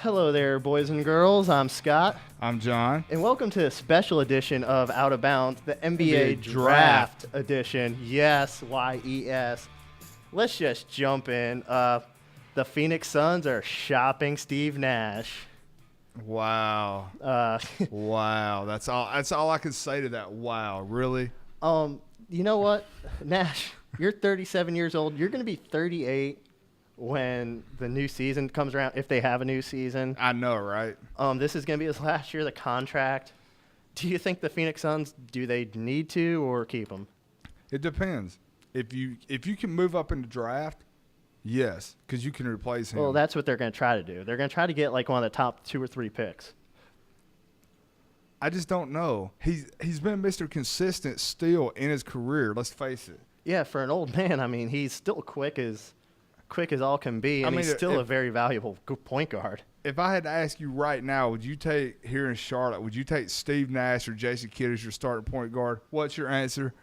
Hello there, boys and girls. I'm Scott, I'm John. and welcome to a special edition of Out of Bounds, the NBA NBA Draft Edition. Yes, Y-E-S. Let's just jump in. The Phoenix Suns are shopping Steve Nash. Wow. Wow. That's all I can say to that. Wow. Really? You know what, Nash? You're 37 years old. You're going to be 38 when the new season comes around, if they have a new season. I know, right? This is going to be his last year of the contract. Do you think the Phoenix Suns, do they need to or keep him? It depends. If you can move up in the draft, yes, because you can replace him. Well, that's what they're going to try to do. They're going to try to get like one of the top 2 or 3 picks. I just don't know. He's been Mr. Consistent still in his career. Let's face it. Yeah, for an old man, I mean, he's still quick as all can be, and he's still a very valuable point guard. If I had to ask you right now, would you take here in Charlotte? Would you take Steve Nash or Jason Kidd as your starting point guard? What's your answer?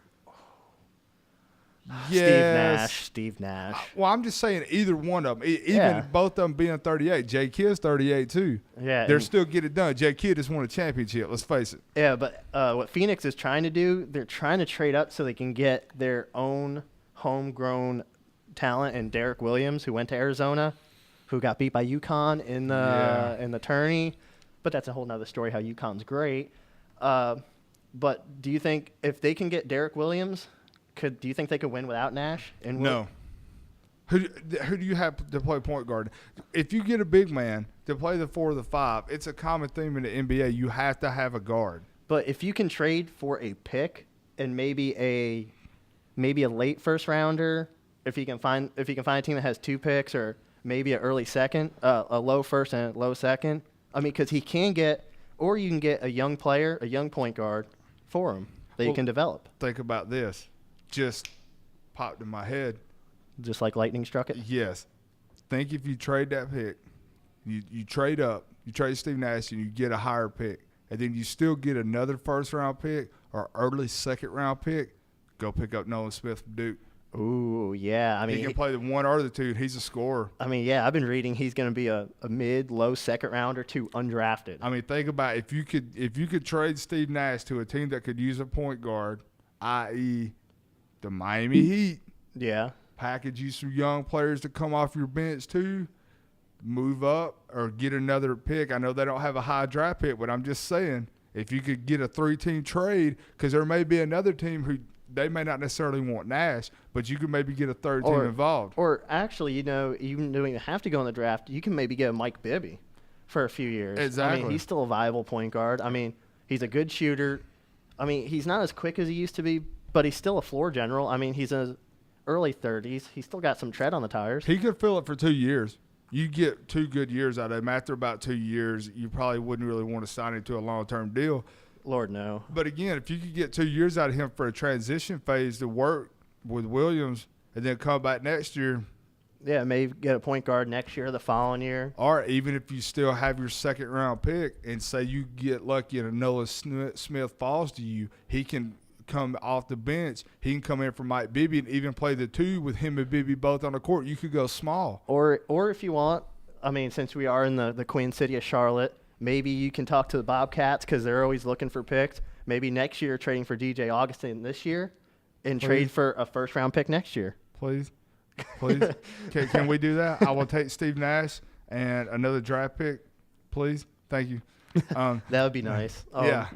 Yes. Steve Nash. Well, I'm just saying either one of them. Even both of them being 38. Jay Kidd's 38 too. Yeah, they're still get it done. Jay Kidd just won a championship. Let's face it. Yeah, but what Phoenix is trying to do, they're trying to trade up so they can get their own homegrown talent in Derek Williams, who went to Arizona, who got beat by UConn in the tourney. But that's a whole nother story. How UConn's great. But do you think if they can get Derek Williams? Do you think they could win without Nash? No. Who do you have to play point guard? If you get a big man to play the 4 or the 5, it's a common theme in the NBA. You have to have a guard. But if you can trade for a pick and maybe a late first rounder, if you can find a team that has 2 picks or maybe an early second, a low first and a low second. I mean, because you can get a young player, a young point guard for him that you can develop. Think about this. Just popped in my head. Just like lightning struck it? Yes. Think if you trade that pick, you trade up, you trade Steve Nash, and you get a higher pick, and then you still get another first-round pick or early second-round pick, go pick up Nolan Smith from Duke. Ooh, yeah. I mean, he can play the one or the two. He's a scorer. I mean, yeah, I've been reading he's going to be a mid-low second-rounder to undrafted. I mean, think about if you could trade Steve Nash to a team that could use a point guard, i.e., the Miami Heat. Yeah. Package you some young players to come off your bench too, move up or get another pick. I know they don't have a high draft pick, but I'm just saying if you could get a 3-team trade, because there may be another team who they may not necessarily want Nash, but you could maybe get a third team involved. Or actually, you don't even have to go in the draft. You can maybe get a Mike Bibby for a few years. Exactly. I mean, he's still a viable point guard. I mean, he's a good shooter. I mean, he's not as quick as he used to be, but he's still a floor general. I mean, he's in his early 30s. He's still got some tread on the tires. He could fill it for 2 years. You get 2 good years out of him. After about 2 years, you probably wouldn't really want to sign him to a long-term deal. Lord, no. But, again, if you could get 2 years out of him for a transition phase to work with Williams and then come back next year. Yeah, maybe get a point guard next year, the following year. Or even if you still have your second-round pick and say you get lucky and Noah Smith falls to you, he can – come off the bench. He can come in for Mike Bibby and even play the 2 with him and Bibby both on the court. You could go small. Or if you want, I mean, since we are in the Queen City of Charlotte, maybe you can talk to the Bobcats because they're always looking for picks. Maybe next year trading for DJ Augustin this year and trade for a first-round pick next year. Please. Can we do that? I will take Steve Nash and another draft pick, please. Thank you. That would be nice. Yeah.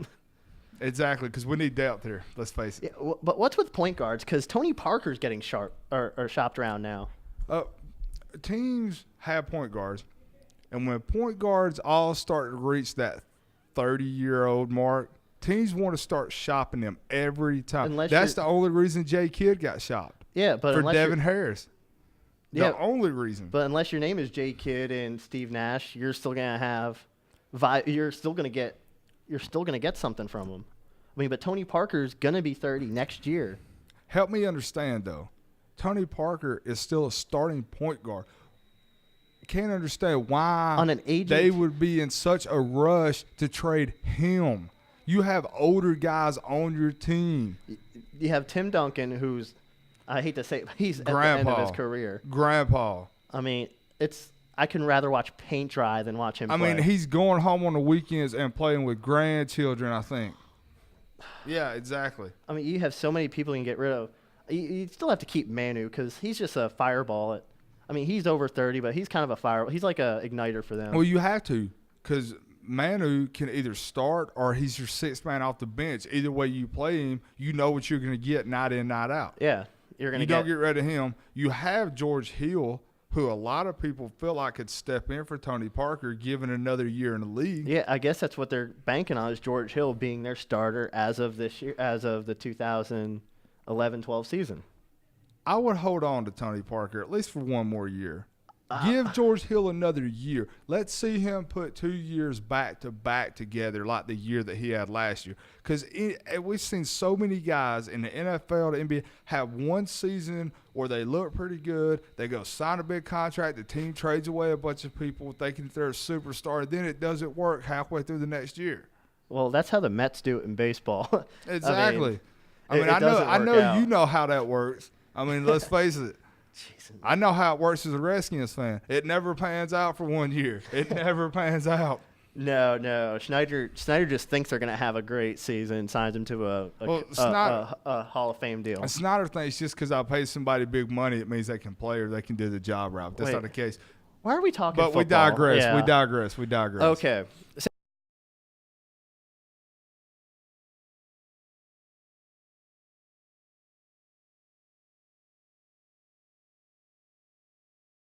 Exactly, because we need depth here. Let's face it. Yeah, but what's with point guards? Because Tony Parker's getting shopped around now. Teams have point guards, and when point guards all start to reach that 30-year-old mark, teams want to start shopping them every time. That's the only reason Jay Kidd got shopped. Yeah, but for Devin Harris. The only reason. But unless your name is Jay Kidd and Steve Nash, you're still gonna have, you're still gonna get something from him. I mean, but Tony Parker's going to be 30 next year. Help me understand, though. Tony Parker is still a starting point guard. Can't understand why they would be in such a rush to trade him. You have older guys on your team. You have Tim Duncan, who's, I hate to say it, but he's at the end of his career. Grandpa. I mean, I can rather watch paint dry than watch him play. I mean, he's going home on the weekends and playing with grandchildren, I think. Yeah, exactly. I mean, you have so many people you can get rid of. You still have to keep Manu because he's just a fireball. I mean, he's over 30, but he's kind of a fireball. He's like a igniter for them. Well, you have to because Manu can either start or he's your sixth man off the bench. Either way you play him, you know what you're going to get night in, night out. Yeah, you're going to don't get rid of him. You have George Hill, who a lot of people feel like could step in for Tony Parker given another year in the league. Yeah, I guess that's what they're banking on is George Hill being their starter as of this year, as of the 2011-12 season. I would hold on to Tony Parker at least for one more year. Give George Hill another year. Let's see him put 2 years back to back together like the year that he had last year. Because we've seen so many guys in the NFL, the NBA, have one season where they look pretty good. They go sign a big contract. The team trades away a bunch of people thinking they're a superstar. Then it doesn't work halfway through the next year. Well, that's how the Mets do it in baseball. Exactly. I know you know how that works. I mean, let's face it. Jesus. I know how it works as a Redskins fan. It never pans out for 1 year. It never pans out. No. Snyder just thinks they're going to have a great season, signs him to a Hall of Fame deal. Snyder thinks just because I pay somebody big money, it means they can play or they can do the job right. That's not the case. Why are we talking But football? we digress. Yeah. We digress. Okay.